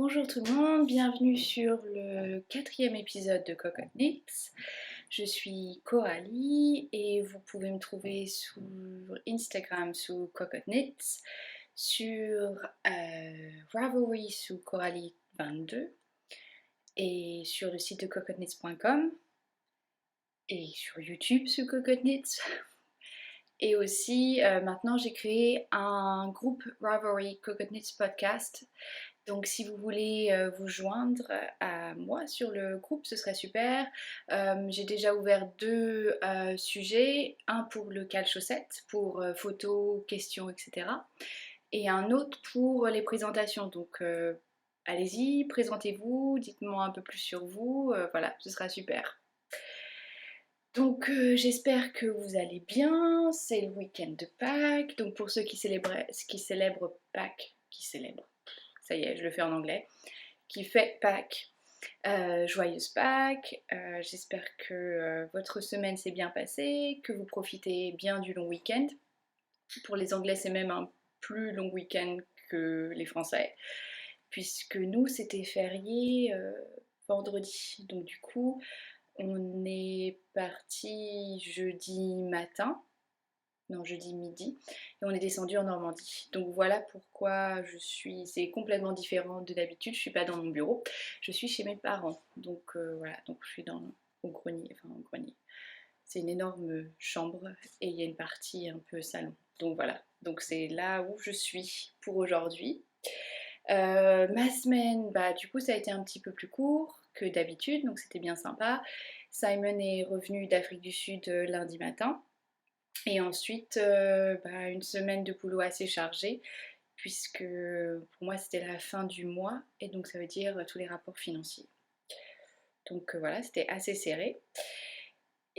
Bonjour tout le monde, bienvenue sur le quatrième épisode de Cocotte Knits. Je suis Coralie et vous pouvez me trouver sur Instagram sous Cocotte Knits, sur Ravelry sous Coralie22 et sur le site de cocotteknits.com et sur YouTube sous Cocotte Knits. Et aussi, maintenant j'ai créé un groupe Ravelry Cocotte Knits Podcast. Donc si vous voulez vous joindre à moi sur le groupe, ce serait super. J'ai déjà ouvert deux sujets, un pour le cale-chaussette, pour photos, questions, etc. Et un autre pour les présentations. Donc allez-y, présentez-vous, dites-moi un peu plus sur vous, voilà, ce sera super. Donc j'espère que vous allez bien, c'est le week-end de Pâques, donc pour ceux qui célèbrent Pâques, ça y est, je le fais en anglais, qui fait Pâques, joyeuse Pâques, j'espère que votre semaine s'est bien passée, que vous profitez bien du long week-end. Pour les Anglais c'est même un plus long week-end que les Français, puisque nous c'était férié vendredi, donc du coup on est parti jeudi matin, non jeudi midi, et on est descendu en Normandie. Donc voilà pourquoi c'est complètement différent de d'habitude, je suis pas dans mon bureau, je suis chez mes parents. Donc voilà, donc je suis au grenier, au grenier. C'est une énorme chambre et il y a une partie un peu salon. Donc voilà, donc c'est là où je suis pour aujourd'hui. Ma semaine, bah du coup ça a été un petit peu plus court que d'habitude, donc c'était bien sympa. Simon est revenu d'Afrique du Sud lundi matin. Et ensuite, une semaine de boulot assez chargée, puisque pour moi c'était la fin du mois, et donc ça veut dire tous les rapports financiers. Donc voilà, c'était assez serré.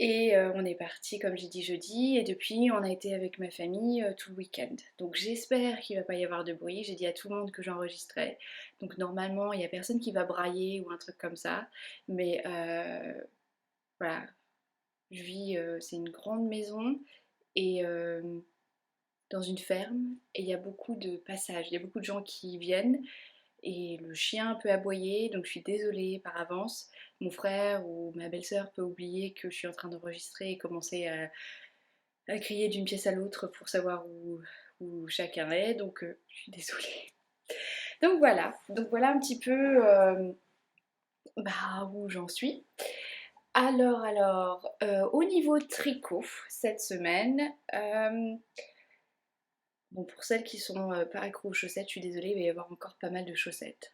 Et on est parti, comme j'ai dit, jeudi, et depuis on a été avec ma famille tout le week-end. Donc j'espère qu'il ne va pas y avoir de bruit. J'ai dit à tout le monde que j'enregistrais. Donc normalement, il n'y a personne qui va brailler ou un truc comme ça. Mais voilà, c'est une grande maison et dans une ferme, et il y a beaucoup de passages. Il y a beaucoup de gens qui viennent et le chien peut aboyer, donc je suis désolée par avance. Mon frère ou ma belle-sœur peut oublier que je suis en train d'enregistrer et commencer à crier d'une pièce à l'autre pour savoir où chacun est, donc je suis désolée. Donc voilà un petit peu où j'en suis. Alors, au niveau tricot, cette semaine, bon, pour celles qui sont pas accro aux chaussettes, je suis désolée, il va y avoir encore pas mal de chaussettes.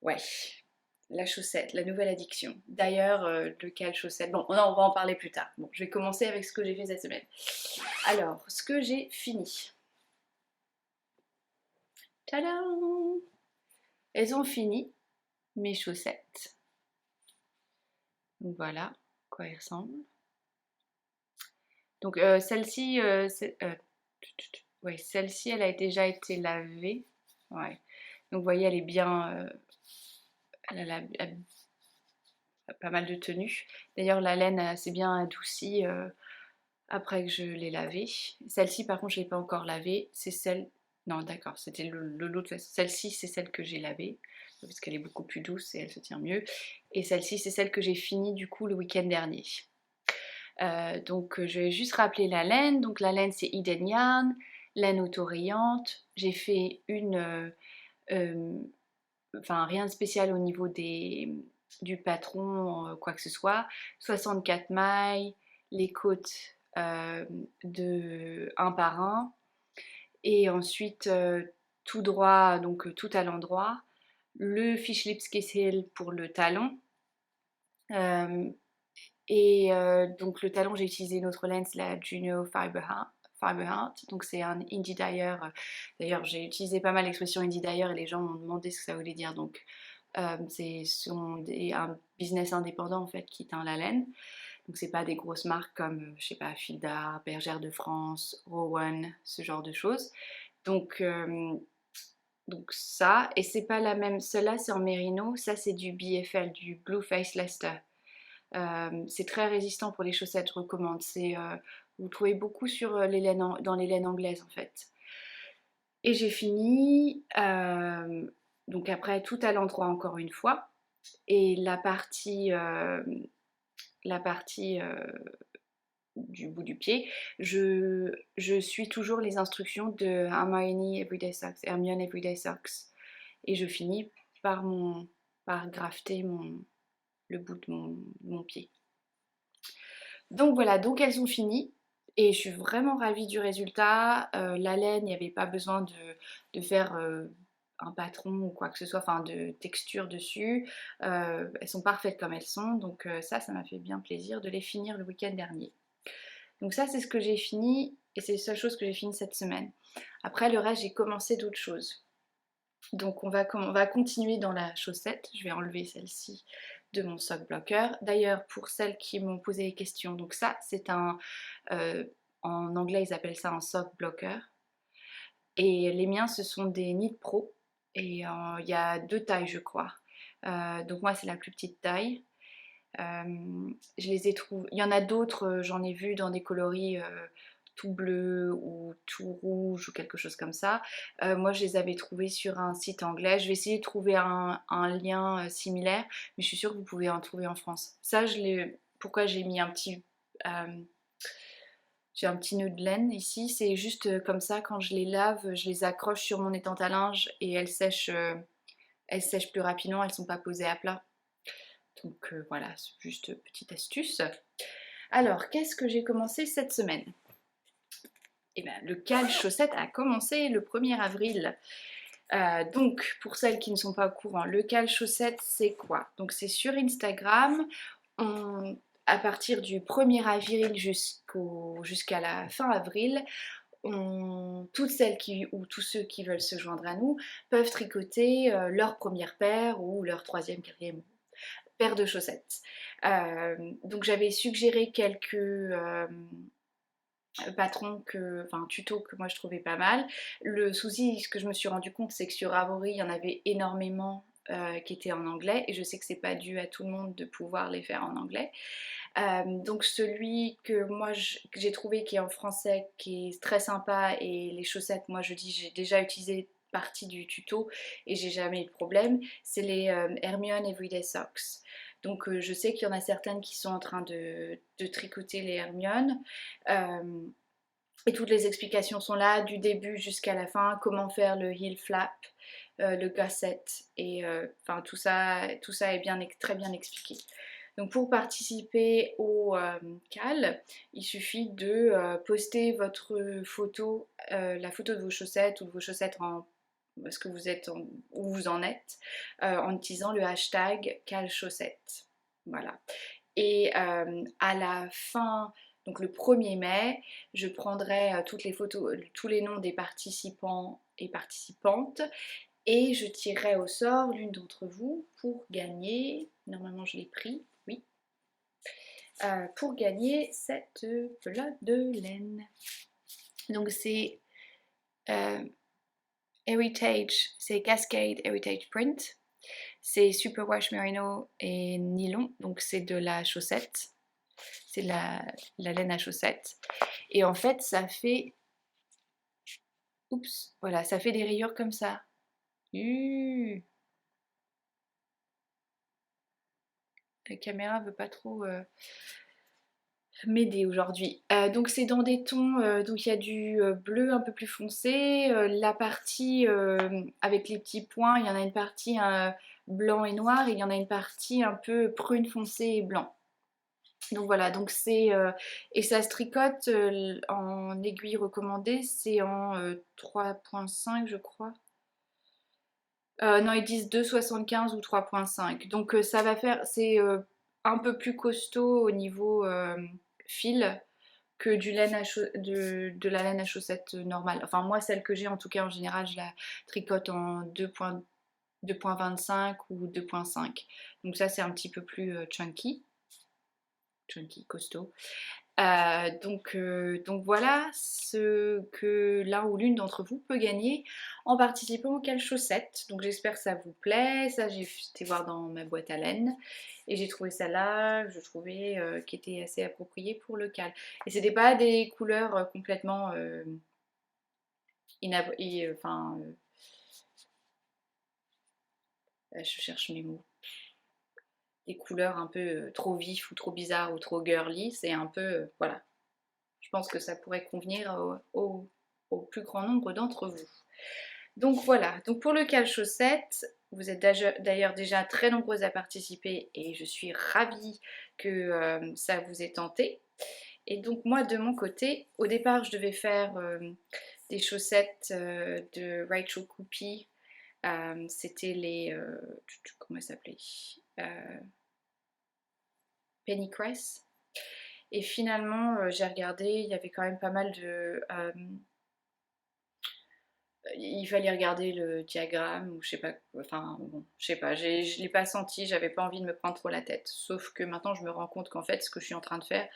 Ouais, la chaussette, la nouvelle addiction. D'ailleurs, le cale-chaussette. Bon, non, on va en parler plus tard. Bon, je vais commencer avec ce que j'ai fait cette semaine. Alors, ce que j'ai fini. Tadam! Elles ont fini, mes chaussettes. Donc voilà, à quoi elles ressemblent. Donc celle-ci, ouais, celle-ci, elle a déjà été lavée. Ouais. Donc vous voyez, elle est bien, elle a pas mal de tenue. D'ailleurs, la laine s'est bien adoucie après que je l'ai lavée. Celle-ci, par contre, je ne l'ai pas encore lavée. C'est celle... Non, d'accord, c'était l'autre. Celle-ci, c'est celle que j'ai lavée, parce qu'elle est beaucoup plus douce et elle se tient mieux. Et celle-ci, c'est celle que j'ai finie, du coup, le week-end dernier. Donc, je vais juste rappeler la laine. Donc, la laine, c'est Eden Yarn, laine autorayante. J'ai fait rien de spécial au niveau du patron, quoi que ce soit. 64 mailles, les côtes de un par un, et ensuite tout droit, donc tout à l'endroit, le fish lip scissel pour le talon. Donc le talon, j'ai utilisé une autre laine, la Juno Fiber Heart. Donc c'est un indie dyer. D'ailleurs, j'ai utilisé pas mal l'expression indie dyer et les gens m'ont demandé ce que ça voulait dire. Donc c'est un business indépendant en fait qui teint la laine. Donc c'est pas des grosses marques comme je sais pas, Fida, Bergère de France, Rowan, ce genre de choses. Donc ça, et c'est pas la même. Celle-là c'est en mérino, ça c'est du BFL, du Blue Face Leicester. C'est très résistant pour les chaussettes, je recommande. Vous trouvez beaucoup sur dans les laines anglaises en fait. Et j'ai fini, donc après tout à l'endroit encore une fois. Et la partie du bout du pied, je suis toujours les instructions de Hermione Everyday Socks. Et je finis par, par grafter le bout de mon pied. Donc voilà, donc elles ont fini. Et je suis vraiment ravie du résultat. La laine, il n'y avait pas besoin de faire un patron ou quoi que ce soit, enfin de texture dessus. Elles sont parfaites comme elles sont. Donc ça m'a fait bien plaisir de les finir le week-end dernier. Donc ça, c'est ce que j'ai fini et c'est les seules choses que j'ai fini cette semaine. Après, le reste, j'ai commencé d'autres choses. Donc on va continuer dans la chaussette. Je vais enlever celle-ci de mon sock blocker. D'ailleurs, pour celles qui m'ont posé des questions, donc ça, c'est en anglais, ils appellent ça un sock blocker. Et les miens, ce sont des Knit Pro. Et il y a 2 tailles, je crois. Donc moi, c'est la plus petite taille. Je les ai trouvés. Il y en a d'autres, j'en ai vu dans des coloris tout bleu ou tout rouge ou quelque chose comme ça. Moi, je les avais trouvés sur un site anglais. Je vais essayer de trouver un lien similaire, mais je suis sûre que vous pouvez en trouver en France. Ça, pourquoi j'ai mis j'ai un petit nœud de laine ici, c'est juste comme ça, quand je les lave, je les accroche sur mon étante à linge et elles sèchent plus rapidement, elles ne sont pas posées à plat. Donc voilà, c'est juste petite astuce. Alors, qu'est-ce que j'ai commencé cette semaine? Eh bien, le cal chaussette a commencé le 1er avril. Donc, pour celles qui ne sont pas au courant, le cal chaussette, c'est quoi? Donc, c'est sur Instagram. À partir du 1er avril jusqu'à la fin avril, toutes celles ou tous ceux qui veulent se joindre à nous peuvent tricoter leur première paire ou leur troisième, quatrième paire de chaussettes. Donc j'avais suggéré quelques tutos que moi je trouvais pas mal. Le souci, ce que je me suis rendu compte, c'est que sur Ravelry, il y en avait énormément qui étaient en anglais, et je sais que c'est pas dû à tout le monde de pouvoir les faire en anglais. Donc celui que moi j'ai trouvé qui est en français, qui est très sympa, et les chaussettes, moi je dis j'ai déjà utilisé partie du tuto et j'ai jamais eu de problème, c'est les Hermione Everyday Socks. Donc je sais qu'il y en a certaines qui sont en train de tricoter les Hermione. Et toutes les explications sont là, du début jusqu'à la fin, comment faire le heel flap, le gusset, et enfin tout ça est très bien expliqué. Donc pour participer au cal, il suffit de poster votre photo, la photo de vos chaussettes ou de vos chaussettes parce que où vous en êtes, en utilisant le hashtag calchaussette. Voilà. Et à la fin, donc le 1er mai, je prendrai toutes les photos, tous les noms des participants et participantes, et je tirerai au sort l'une d'entre vous pour gagner, normalement je l'ai pris, oui, pour gagner cette pelote de laine. Donc c'est Heritage, c'est Cascade Heritage Print. C'est Superwash Merino et nylon, donc c'est de la chaussette. C'est la laine à chaussette. Et en fait, ça fait... Oups, voilà, ça fait des rayures comme ça. La caméra veut pas trop m'aider aujourd'hui. Donc c'est dans des tons, donc il y a du bleu un peu plus foncé. La partie avec les petits points, il y en a une partie blanc et noir, et il y en a une partie un peu prune foncé et blanc. Donc voilà, donc et ça se tricote en aiguille recommandée, c'est en 3,5 je crois. Non, ils disent 2,75 ou 3,5. Donc ça va faire, c'est un peu plus costaud au niveau fil que de la laine à chaussettes normale. Enfin moi, celle que j'ai en tout cas en général, je la tricote en 2,25 ou 2,5. Donc ça c'est un petit peu plus chunky, costaud. Donc voilà ce que l'un ou l'une d'entre vous peut gagner en participant au cal chaussette. Donc j'espère que ça vous plaît. Ça, j'ai été voir dans ma boîte à laine et j'ai trouvé ça là, je trouvais qui était assez approprié pour le cal. Et c'était pas des couleurs complètement enfin, je cherche mes mots. Des couleurs un peu trop vives ou trop bizarres ou trop girly, c'est un peu, voilà. Je pense que ça pourrait convenir au plus grand nombre d'entre vous. Donc voilà, donc pour le cale-chaussette, vous êtes d'ailleurs déjà très nombreuses à participer et je suis ravie que ça vous ait tenté. Et donc moi de mon côté, au départ je devais faire des chaussettes de Rachel Coopy. C'était les... comment elles s'appelaient Pennycrest. Et finalement j'ai regardé, il y avait quand même pas mal de... il fallait regarder le diagramme ou je sais pas, enfin bon, je sais pas, je l'ai pas senti, j'avais pas envie de me prendre trop la tête. Sauf que maintenant je me rends compte qu'en fait ce que je suis en train de faire,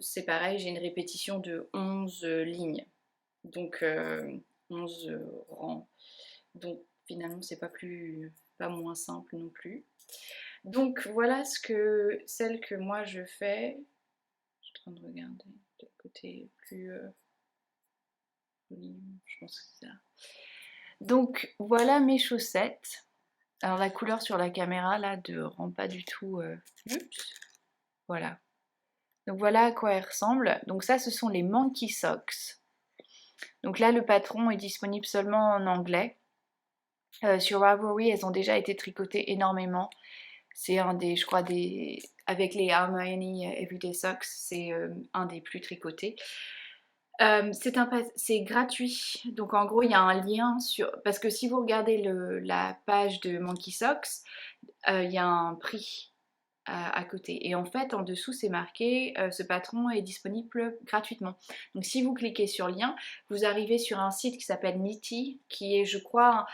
c'est pareil, j'ai une répétition de 11 lignes, donc 11 rangs. Donc finalement c'est pas moins simple non plus. Donc voilà celle que moi je fais. Je suis en train de regarder de côté plus je pense que c'est ça. Donc voilà mes chaussettes. Alors la couleur sur la caméra là ne rend pas du tout. Oups. Voilà. Donc voilà à quoi elles ressemblent. Donc ça ce sont les Monkey Socks. Donc là le patron est disponible seulement en anglais. Sur Ravelry elles ont déjà été tricotées énormément. C'est un des, je crois, avec les Hermione Everyday Socks, c'est un des plus tricotés. C'est gratuit, donc en gros il y a un lien parce que si vous regardez la page de Monkey Socks, il y a un prix à côté. Et en fait, en dessous, c'est marqué ce patron est disponible gratuitement. Donc si vous cliquez sur le lien, vous arrivez sur un site qui s'appelle Nitty, qui est, je crois,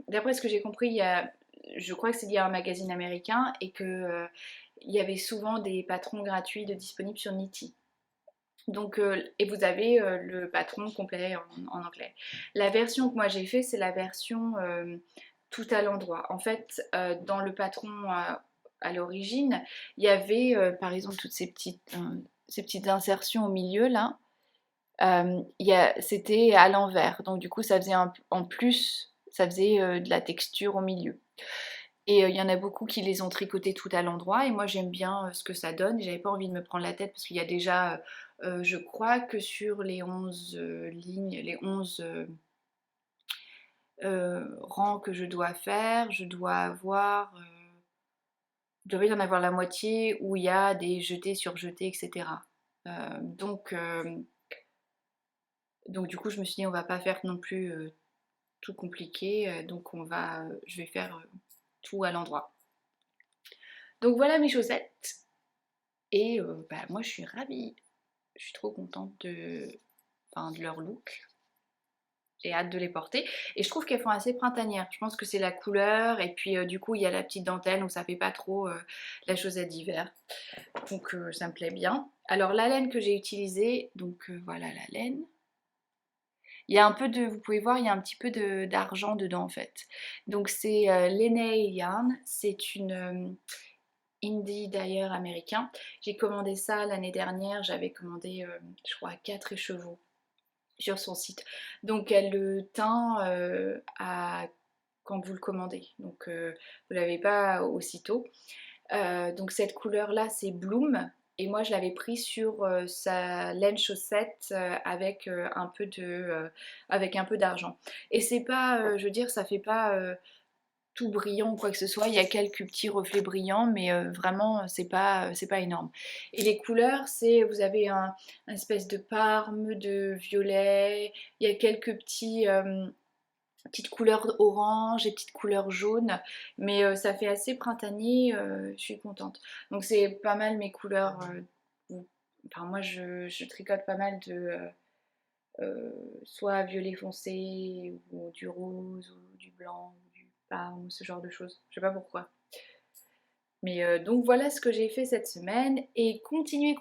d'après ce que j'ai compris, je crois que c'est lié à un magazine américain et que il y avait souvent des patrons gratuits disponibles sur Nitty. Donc, et vous avez le patron complet en anglais. La version que moi j'ai fait, c'est la version tout à l'endroit. En fait, dans le patron à l'origine, il y avait par exemple toutes ces petites insertions au milieu là. C'était à l'envers. Donc du coup, ça faisait en plus, ça faisait de la texture au milieu. Et il y en a beaucoup qui les ont tricotés tout à l'endroit et moi j'aime bien ce que ça donne. J'avais pas envie de me prendre la tête parce qu'il y a déjà, je crois que sur les 11 lignes, les 11 rangs que je dois faire, je dois avoir, il devrait y en avoir la moitié où il y a des jetés sur jetés, etc. Donc du coup je me suis dit on va pas faire non plus tout compliqué, donc je vais faire tout à l'endroit. Donc voilà mes chaussettes. Et moi je suis ravie, je suis trop contente de leur look. J'ai hâte de les porter. Et je trouve qu'elles font assez printanières. Je pense que c'est la couleur. Et puis du coup il y a la petite dentelle donc ça fait pas trop la chaussette d'hiver. Donc ça me plaît bien. Alors la laine que j'ai utilisée, donc voilà la laine. Il y a un peu vous pouvez voir, il y a un petit peu d'argent dedans en fait. Donc c'est Lene Yarn. C'est une indie d'ailleurs américain. J'ai commandé ça l'année dernière, j'avais commandé je crois 4 écheveaux sur son site. Donc elle le teint quand vous le commandez, donc vous l'avez pas aussitôt. Donc cette couleur là c'est Bloom et moi je l'avais pris sur sa laine chaussette avec un peu d'argent. Et c'est pas, je veux dire, ça fait pas tout brillant ou quoi que ce soit, il y a quelques petits reflets brillants mais vraiment c'est pas énorme. Et les couleurs vous avez un espèce de parme, de violet, il y a quelques petites couleurs orange et petites couleurs jaunes, mais ça fait assez printanier, je suis contente. Donc c'est pas mal mes couleurs, moi je tricote pas mal de soit violet foncé ou du rose ou du blanc ou ce genre de choses. Je sais pas pourquoi. Mais donc voilà ce que j'ai fait cette semaine. Et continuez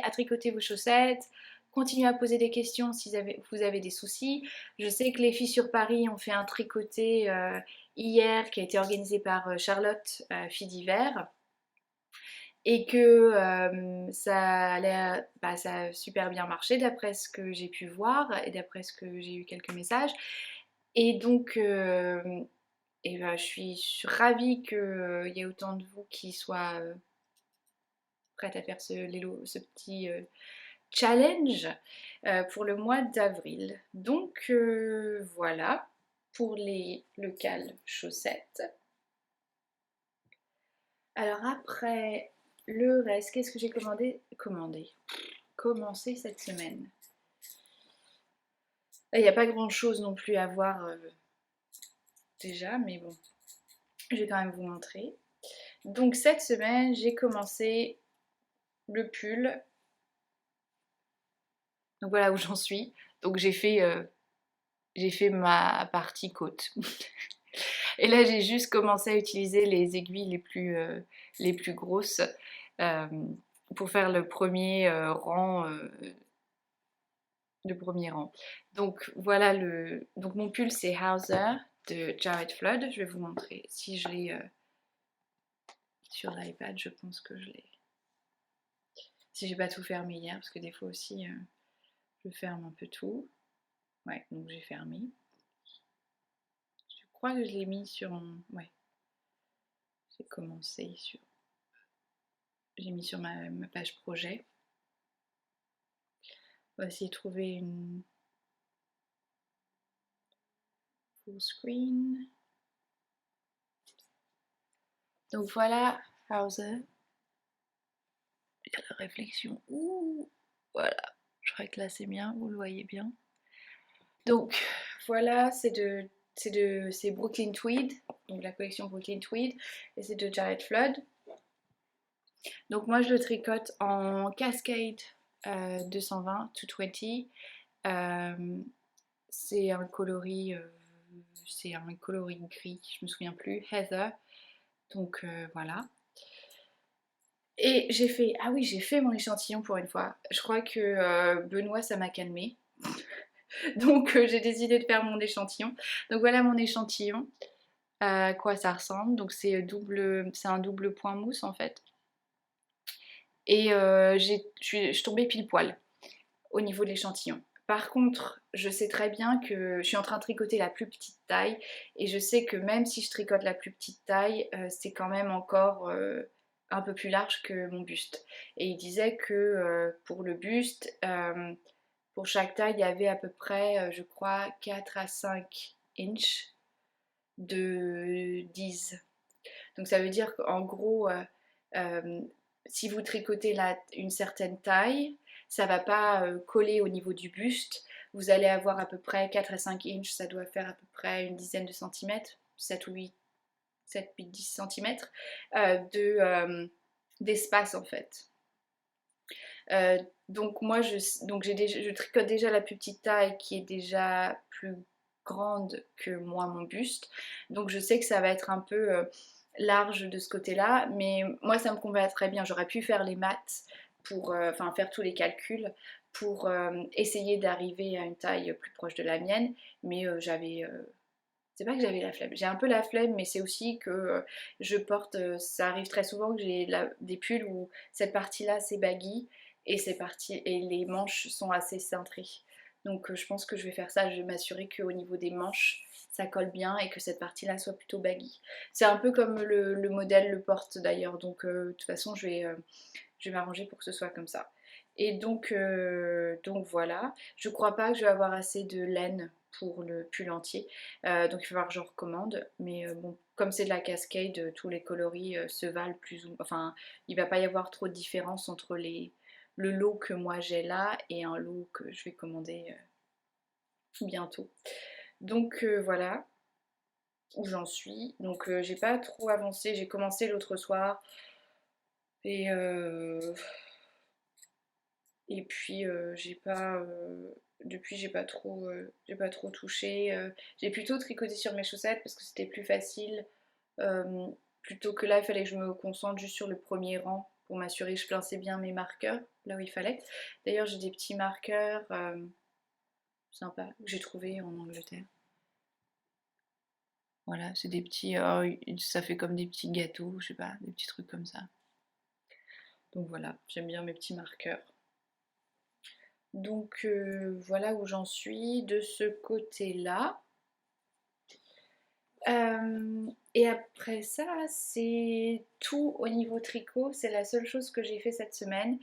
à tricoter vos chaussettes. Continuez à poser des questions si vous avez des soucis. Je sais que les filles sur Paris ont fait un tricoté hier qui a été organisé par Charlotte, fille d'hiver. et que ça a super bien marché d'après ce que j'ai pu voir et d'après ce que j'ai eu quelques messages. Et donc, je suis ravie qu'il y ait autant de vous qui soient prêtes à faire ce petit challenge pour le mois d'avril. Donc voilà pour le cal chaussettes. Alors après, le reste, qu'est-ce que j'ai commencé cette semaine? Il n'y a pas grand-chose non plus à voir déjà, mais bon, je vais quand même vous montrer. Donc cette semaine, j'ai commencé le pull. Donc voilà où j'en suis. Donc j'ai fait ma partie côte. Et là, j'ai juste commencé à utiliser les aiguilles les plus grosses euh, pour faire le premier rang. Le premier rang. Donc voilà donc mon pull c'est Hauser de Jared Flood. Je vais vous montrer si je l'ai sur l'iPad. Je pense que je l'ai. Si j'ai pas tout fermé hier, parce que des fois aussi je ferme un peu tout. Ouais, donc j'ai fermé. Je crois que je l'ai mis sur ouais. J'ai commencé sur. J'ai mis sur ma page projet. On va essayer de trouver une full screen. Donc voilà, Hauser. Il y a la réflexion. Ouh, voilà. Je crois que là c'est bien, vous le voyez bien. Donc voilà, c'est Brooklyn Tweed, donc la collection Brooklyn Tweed, et c'est de Jared Flood. Donc moi je le tricote en Cascade 220 220. C'est un coloris gris, je me souviens plus, Heather. Donc voilà. Et j'ai fait mon échantillon pour une fois. Je crois que Benoît ça m'a calmé. Donc j'ai décidé de faire mon échantillon. Donc voilà mon échantillon. À quoi ça ressemble. Donc c'est un double point mousse en fait. Et je suis tombée pile poil au niveau de l'échantillon. Par contre, je sais très bien que je suis en train de tricoter la plus petite taille et je sais que même si je tricote la plus petite taille, c'est quand même encore un peu plus large que mon buste. Et il disait que pour le buste, pour chaque taille, il y avait à peu près, je crois, 4 à 5 inches de 10. Donc ça veut dire qu'en gros, euh, si vous tricotez une certaine taille, ça va pas coller au niveau du buste. Vous allez avoir à peu près 4 à 5 inches, ça doit faire à peu près une dizaine de centimètres, 7 ou 8, 7, 8, 10 centimètres d'espace en fait. Donc moi je tricote déjà la plus petite taille qui est déjà plus grande que moi mon buste. Donc je sais que ça va être un peu large de ce côté-là, mais moi ça me convient très bien. J'aurais pu faire les maths pour faire tous les calculs pour essayer d'arriver à une taille plus proche de la mienne, mais c'est pas que j'avais la flemme, j'ai un peu la flemme, mais c'est aussi que je porte, ça arrive très souvent que j'ai des pulls où cette partie-là c'est baggy et les manches sont assez cintrées. Donc je pense que je vais faire ça, je vais m'assurer qu'au niveau des manches ça colle bien et que cette partie-là soit plutôt baggy. C'est un peu comme le modèle le porte d'ailleurs, donc de toute façon je vais m'arranger pour que ce soit comme ça. Et donc voilà, je crois pas que je vais avoir assez de laine pour le pull entier, donc il va falloir que j'en recommande, mais bon, comme c'est de la cascade, tous les coloris se valent plus ou enfin, il va pas y avoir trop de différence entre le lot que moi j'ai là et un lot que je vais commander bientôt. Donc voilà où j'en suis, donc j'ai pas trop avancé, j'ai commencé l'autre soir et et puis depuis j'ai pas trop touché. J'ai plutôt tricoté sur mes chaussettes parce que c'était plus facile. Euh, Plutôt que là, il fallait que je me concentre juste sur le premier rang pour m'assurer que je plaçais bien mes marqueurs là où il fallait. D'ailleurs, j'ai des petits marqueurs sympas que j'ai trouvé en Angleterre. Voilà, c'est des petits. Ça fait comme des petits gâteaux, je sais pas, des petits trucs comme ça. Donc voilà, j'aime bien mes petits marqueurs. Donc voilà où j'en suis de ce côté-là. Et après ça, c'est tout au niveau tricot. C'est la seule chose que j'ai fait cette semaine.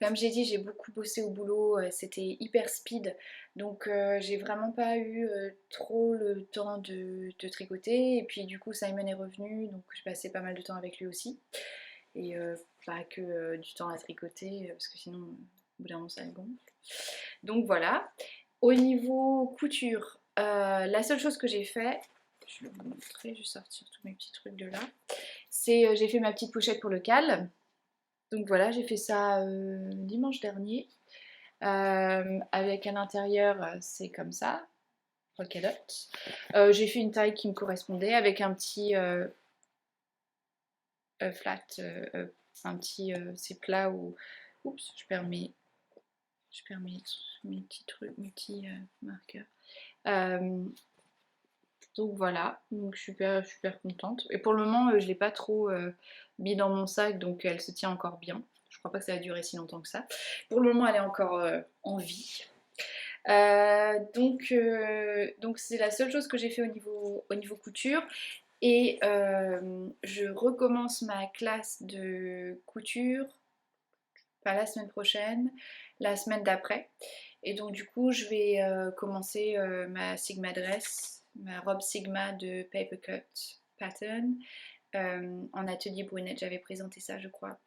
Comme j'ai dit, j'ai beaucoup bossé au boulot. C'était hyper speed. Donc j'ai vraiment pas eu trop le temps de tricoter. Et puis du coup, Simon est revenu. Donc j'ai passé pas mal de temps avec lui aussi. Et pas que du temps à tricoter. Parce que sinon, au bout d'un moment, ça me gonfle. Donc voilà. Au niveau couture, la seule chose que j'ai fait, je vais vous montrer, je vais sortir tous mes petits trucs de là, c'est j'ai fait ma petite pochette pour le cal. Donc voilà, j'ai fait ça dimanche dernier. Avec à l'intérieur, c'est comme ça, polkadot. J'ai fait une taille qui me correspondait avec un petit flat, un petit c'est plat où. Oups, je perds mes petits trucs, mes petits marqueurs. Euh, donc voilà, donc super super contente. Et pour le moment, je ne l'ai pas trop mis dans mon sac, donc elle se tient encore bien. Je crois pas que ça va durer si longtemps que ça. Pour le moment, elle est encore en vie. Donc c'est la seule chose que j'ai fait au niveau couture. Et je recommence ma classe de couture, pas la semaine prochaine, la semaine d'après. Et donc du coup, je vais commencer ma Sigma dress, ma robe Sigma de Paper Cut Pattern en atelier brunette. J'avais présenté ça, je crois,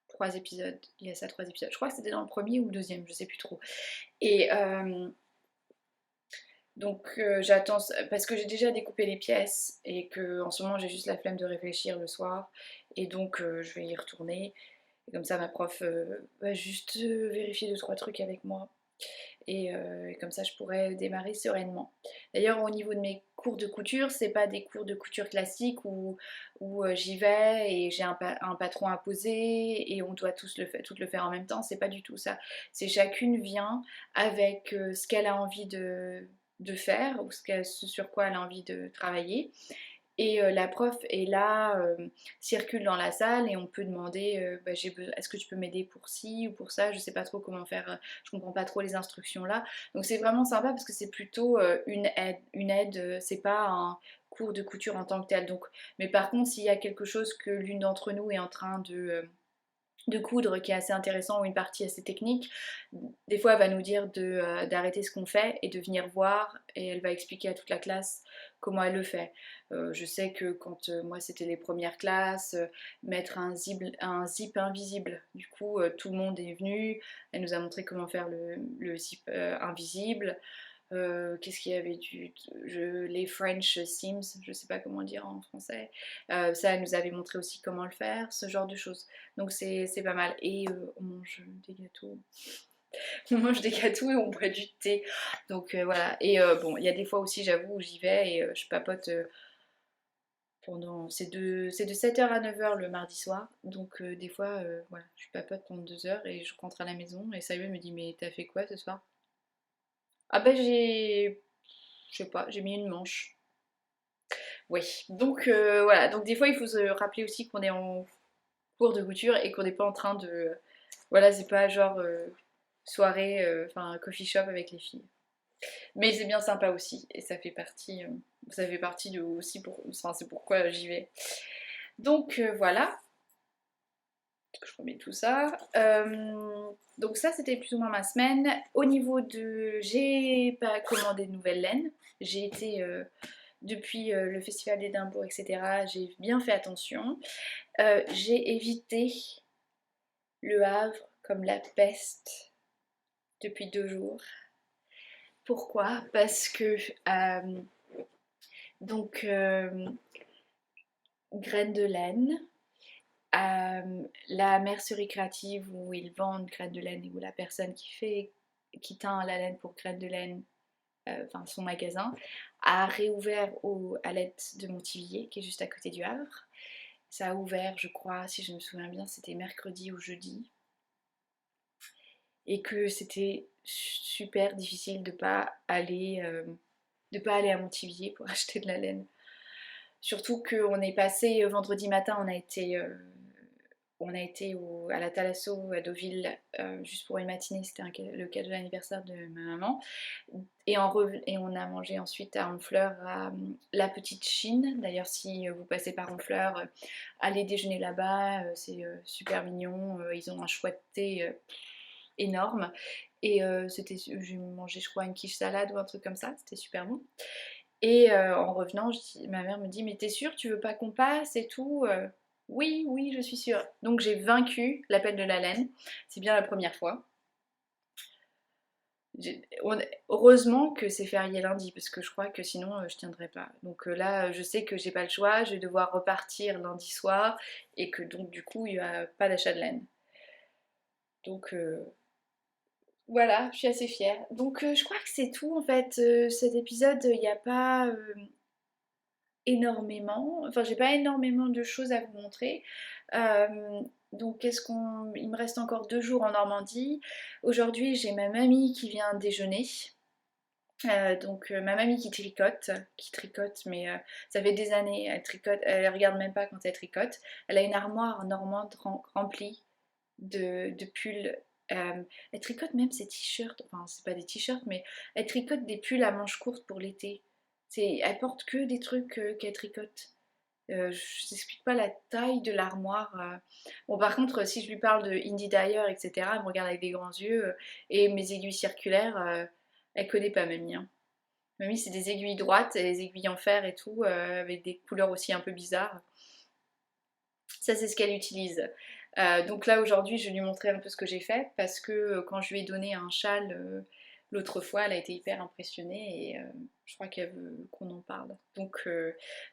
3 épisodes. Il y a ça 3 épisodes. Je crois que c'était dans le premier ou le deuxième, je sais plus trop. Et donc j'attends parce que j'ai déjà découpé les pièces et que en ce moment j'ai juste la flemme de réfléchir le soir et donc je vais y retourner. Et comme ça ma prof va juste vérifier 2-3 trucs avec moi et comme ça je pourrais démarrer sereinement. D'ailleurs au niveau de mes cours de couture, c'est pas des cours de couture classiques où j'y vais et j'ai un patron à poser et on doit toutes le faire en même temps, c'est pas du tout ça. C'est chacune vient avec ce qu'elle a envie de faire ou ce sur quoi elle a envie de travailler. Et la prof est là, circule dans la salle et on peut demander bah, est-ce que tu peux m'aider pour ci ou pour ça, je sais pas trop comment faire, je comprends pas trop les instructions là. Donc c'est vraiment sympa parce que c'est plutôt une aide, c'est pas un cours de couture en tant que tel. Donc, mais par contre, s'il y a quelque chose que l'une d'entre nous est en train de coudre qui est assez intéressant ou une partie assez technique, des fois elle va nous dire d'arrêter ce qu'on fait et de venir voir et elle va expliquer à toute la classe comment elle le fait. Je sais que quand moi c'était les premières classes, mettre un zip invisible, du coup tout le monde est venu, elle nous a montré comment faire le zip invisible. Qu'est-ce qu'il y avait les French Sims, je sais pas comment dire en français. Ça, elle nous avait montré aussi comment le faire, ce genre de choses. Donc c'est pas mal. Et on mange des gâteaux. On mange des gâteaux et on boit du thé. Donc voilà. Et bon, il y a des fois aussi, j'avoue, où j'y vais et je papote pendant. C'est de 7h à 9h le mardi soir. Donc des fois, voilà, je papote pendant 2 heures et je rentre à la maison. Et Simon me dit: Mais t'as fait quoi ce soir? Ah ben je sais pas, j'ai mis une manche. Oui, donc voilà, donc des fois il faut se rappeler aussi qu'on est en cours de couture et qu'on n'est pas en train de. Voilà, c'est pas genre soirée, enfin coffee shop avec les filles. Mais c'est bien sympa aussi et ça fait partie de aussi enfin, c'est pourquoi j'y vais. Donc voilà, je remets tout ça. Donc ça c'était plus ou moins ma semaine. Au niveau de. J'ai pas commandé de nouvelles laines. J'ai été. Depuis le festival d'Édimbourg, etc., j'ai bien fait attention. J'ai évité le Havre comme la peste depuis 2 jours. Pourquoi? Parce que donc graines de laine, la mercerie créative où ils vendent graines de laine et où la personne qui teint la laine pour graines de laine, enfin son magasin, a réouvert à l'aide de Montivilliers qui est juste à côté du Havre. Ça a ouvert, je crois, si je me souviens bien, c'était mercredi ou jeudi. Et que c'était super difficile de pas aller à Montivier pour acheter de la laine. Surtout qu'on est passé vendredi matin, on a été on a été à la Thalasso à Deauville juste pour une matinée, c'était le cadeau d'anniversaire de ma maman. Et on a mangé ensuite à Honfleur à la Petite Chine. D'ailleurs, si vous passez par Honfleur, allez déjeuner là-bas, c'est super mignon. Ils ont un choix de thé énorme. Et j'ai mangé, je crois, une quiche salade ou un truc comme ça, c'était super bon. Et en revenant, ma mère me dit mais t'es sûre, tu veux pas qu'on passe et tout Oui, oui, je suis sûre. Donc j'ai vaincu l'appel de la laine. C'est bien la première fois. Heureusement que c'est férié lundi parce que je crois que sinon je tiendrais pas. Donc là, je sais que j'ai pas le choix, je vais devoir repartir lundi soir et que donc du coup il n'y a pas d'achat de laine. Donc voilà, je suis assez fière. Donc je crois que c'est tout en fait. Cet épisode, il n'y a pas énormément. Enfin, j'ai pas énormément de choses à vous montrer. Euh, donc, il me reste encore 2 jours en Normandie. Aujourd'hui, j'ai ma mamie qui vient déjeuner. Ma mamie qui tricote, mais ça fait des années, elle tricote, elle regarde même pas quand elle tricote. Elle a une armoire normande remplie de pulls. Elle tricote même ses t-shirts, enfin c'est pas des t-shirts, mais elle tricote des pulls à manches courtes pour l'été. Elle porte que des trucs qu'elle tricote. Je t'explique pas la taille de l'armoire. Bon, par contre, si je lui parle de Indie Dyer, etc., elle me regarde avec des grands yeux. Et mes aiguilles circulaires, elle connaît pas Mamie. Hein. Mamie, c'est des aiguilles droites, et des aiguilles en fer et tout, avec des couleurs aussi un peu bizarres. Ça, c'est ce qu'elle utilise. Donc là, aujourd'hui, je vais lui montrer un peu ce que j'ai fait parce que quand je lui ai donné un châle l'autre fois, elle a été hyper impressionnée et je crois qu'elle veut qu'on en parle. Donc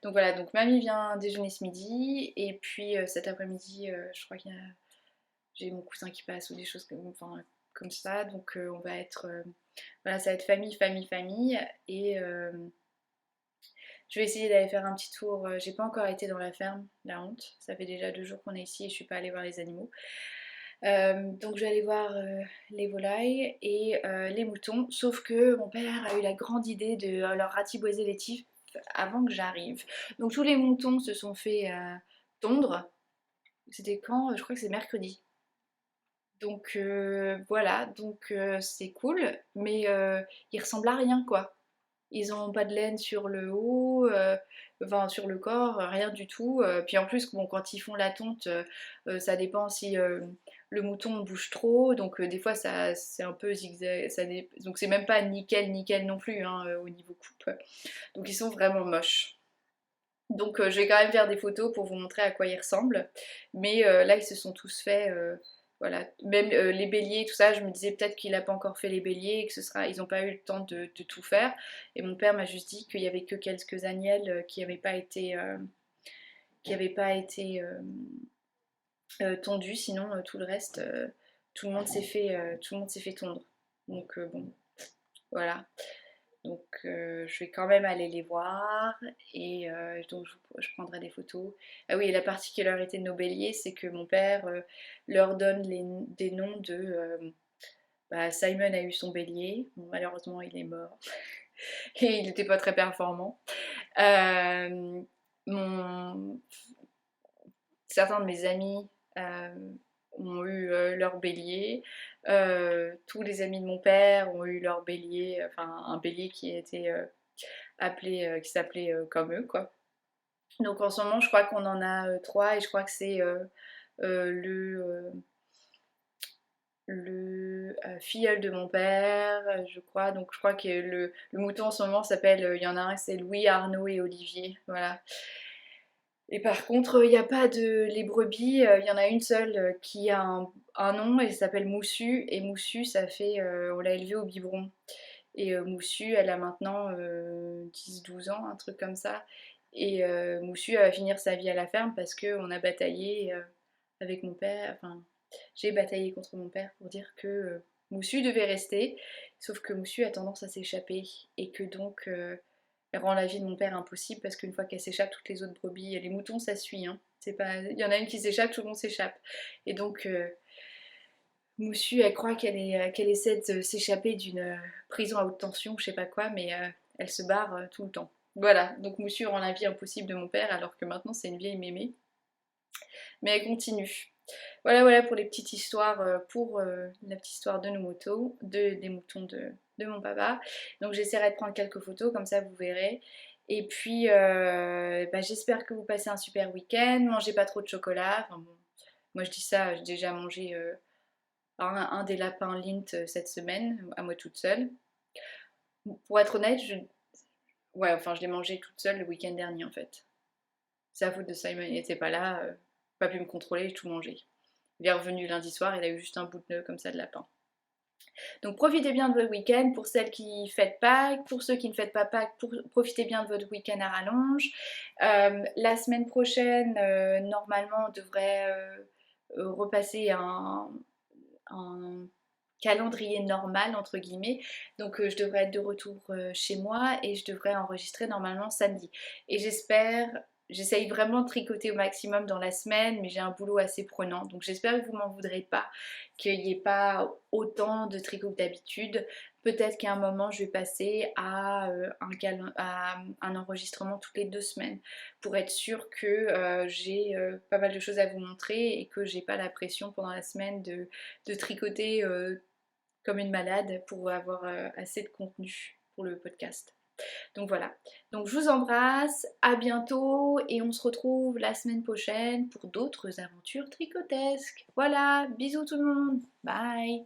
voilà, donc mamie vient déjeuner ce midi et puis cet après-midi, je crois j'ai mon cousin qui passe ou des choses comme ça. Donc on va être, voilà, ça va être famille, famille, famille et je vais essayer d'aller faire un petit tour. J'ai pas encore été dans la ferme, la honte. Ça fait déjà 2 jours qu'on est ici et je suis pas allée voir les animaux. Donc je vais aller voir les volailles et les moutons. Sauf que mon père a eu la grande idée de leur ratiboiser les tifs avant que j'arrive. Donc tous les moutons se sont fait tondre. C'était quand? Je crois que c'est mercredi. Donc voilà, donc c'est cool, mais ils ressemblent à rien quoi. Ils ont pas de laine sur le haut, enfin sur le corps, rien du tout. Puis en plus, bon, quand ils font la tonte, ça dépend si le mouton bouge trop. Donc des fois, c'est un peu zigzag. Donc c'est même pas nickel, nickel non plus hein, au niveau coupe. Donc ils sont vraiment moches. Donc je vais quand même faire des photos pour vous montrer à quoi ils ressemblent. Mais là, ils se sont tous faits. Voilà, même les béliers, tout ça, je me disais peut-être qu'il n'a pas encore fait les béliers et que ils n'ont pas eu le temps de tout faire. Et mon père m'a juste dit qu'il n'y avait que quelques agnelles qui n'avaient pas été, tondus. Sinon, tout le reste, tout le monde s'est fait tondre. Donc bon, voilà. Donc je vais quand même aller les voir et donc je prendrai des photos. Ah oui, et la particularité de nos béliers, c'est que mon père leur donne des noms de... Simon a eu son bélier, bon, malheureusement il est mort et il n'était pas très performant. Euh, mon... Certains de mes amis ont eu leur bélier. Tous les amis de mon père ont eu leur bélier, enfin un bélier qui était qui s'appelait comme eux quoi. Donc en ce moment je crois qu'on en a 3 et je crois que c'est le filleul de mon père, je crois. Donc je crois que le mouton en ce moment s'appelle, il y en a un c'est Louis, Arnaud et Olivier, voilà. Et par contre, il n'y a pas de... Les brebis, il y en a une seule qui a un nom et elle s'appelle Moussu. Et Moussu, ça fait... on l'a élevée au biberon. Et Moussu, elle a maintenant 10-12 ans, un truc comme ça. Et Moussu, elle va finir sa vie à la ferme parce qu'on a bataillé avec mon père. Enfin, j'ai bataillé contre mon père pour dire que Moussu devait rester. Sauf que Moussu a tendance à s'échapper. Et que donc, elle rend la vie de mon père impossible parce qu'une fois qu'elle s'échappe, toutes les autres brebis, les moutons, ça suit. Hein. C'est pas... Il y en a une qui s'échappe, tout le monde s'échappe. Et donc... Moussu, elle croit qu'elle essaie de s'échapper d'une prison à haute tension, je sais pas quoi, mais elle se barre tout le temps. Voilà, donc Moussu rend la vie impossible de mon père alors que maintenant c'est une vieille mémé. Mais elle continue. Voilà pour les petites histoires, pour la petite histoire de nos moutons, des moutons de mon papa. Donc j'essaierai de prendre quelques photos, comme ça vous verrez. Et puis bah, j'espère que vous passez un super week-end, mangez pas trop de chocolat. Enfin, bon, moi je dis ça, j'ai déjà mangé un des lapins Lindt cette semaine, à moi toute seule. Pour être honnête, ouais, enfin je l'ai mangé toute seule le week-end dernier en fait. C'est la faute de Simon, il n'était pas là, pas pu me contrôler, j'ai tout mangé. Il est revenu lundi soir, il a eu juste un bout de nœud comme ça de lapin. Donc profitez bien de votre week-end pour celles qui fêtent Pâques, pour ceux qui ne fêtent pas Pâques, profitez bien de votre week-end à rallonge. La semaine prochaine, normalement, on devrait repasser un calendrier normal entre guillemets, donc je devrais être de retour chez moi et je devrais enregistrer normalement samedi et j'essaye vraiment de tricoter au maximum dans la semaine, mais j'ai un boulot assez prenant, donc j'espère que vous m'en voudrez pas, qu'il n'y ait pas autant de tricot que d'habitude. Peut-être qu'à un moment je vais passer à, à un enregistrement toutes les 2 semaines pour être sûre que j'ai pas mal de choses à vous montrer et que j'ai pas la pression pendant la semaine de tricoter comme une malade pour avoir assez de contenu pour le podcast. Donc voilà. Donc je vous embrasse, à bientôt et on se retrouve la semaine prochaine pour d'autres aventures tricotesques. Voilà, bisous tout le monde. Bye.